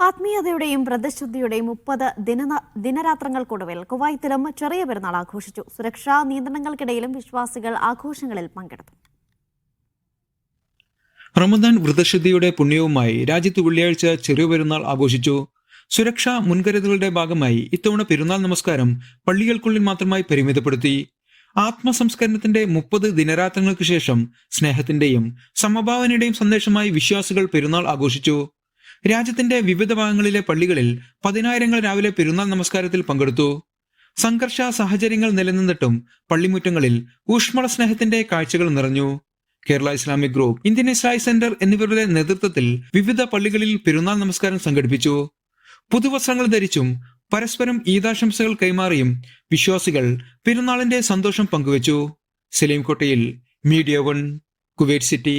ആത്മീയതയുടെയും വ്രതശുദ്ധിയുടെയും 30 ദിനരാത്രങ്ങൾക്കൊടുവിൽ കുവൈത്തിലും ചെറിയ പെരുന്നാൾ ആഘോഷിച്ചു. സുരക്ഷാ നിയന്ത്രണങ്ങൾക്കിടയിലും വിശ്വാസികൾ ആഘോഷങ്ങളിൽ പങ്കെടുത്തു. റമദാൻ വ്രതശുദ്ധിയുടെ പുണ്യവുമായി രാജ്യത്ത് വെള്ളിയാഴ്ച ചെറിയ പെരുന്നാൾ ആഘോഷിച്ചു. സുരക്ഷാ മുൻകരുതലുകളുടെ ഭാഗമായി ഇത്തവണ പെരുന്നാൾ നമസ്കാരം പള്ളികൾക്കുള്ളിൽ മാത്രമായി പരിമിതപ്പെടുത്തി. ആത്മസംസ്കരണത്തിന്റെ 30 ദിനരാത്രങ്ങൾക്ക് ശേഷം സ്നേഹത്തിന്റെയും സമഭാവനയുടെയും സന്ദേശമായി വിശ്വാസികൾ പെരുന്നാൾ ആഘോഷിച്ചു. രാജ്യത്തിന്റെ വിവിധ ഭാഗങ്ങളിലെ പള്ളികളിൽ പതിനായിരങ്ങൾ രാവിലെ പെരുന്നാൾ നമസ്കാരത്തിൽ പങ്കെടുത്തു. സംഘർഷ സാഹചര്യങ്ങൾ നിലനിന്നിട്ടും പള്ളിമുറ്റങ്ങളിൽ ഊഷ്മള സ്നേഹത്തിന്റെ കാഴ്ചകൾ നിറഞ്ഞു. Kerala Islamic group, Indian Islamic centre എന്നിവരുടെ നേതൃത്വത്തിൽ വിവിധ പള്ളികളിൽ പെരുന്നാൾ നമസ്കാരം സംഘടിപ്പിച്ചു. പുതുവസ്ത്രങ്ങൾ ധരിച്ചും പരസ്പരം ഈദാശംസകൾ കൈമാറിയും വിശ്വാസികൾ പെരുന്നാളിന്റെ സന്തോഷം പങ്കുവച്ചു. സലീം കോട്ടയിൽ, മീഡിയ 1, കുവൈറ്റ് സിറ്റി.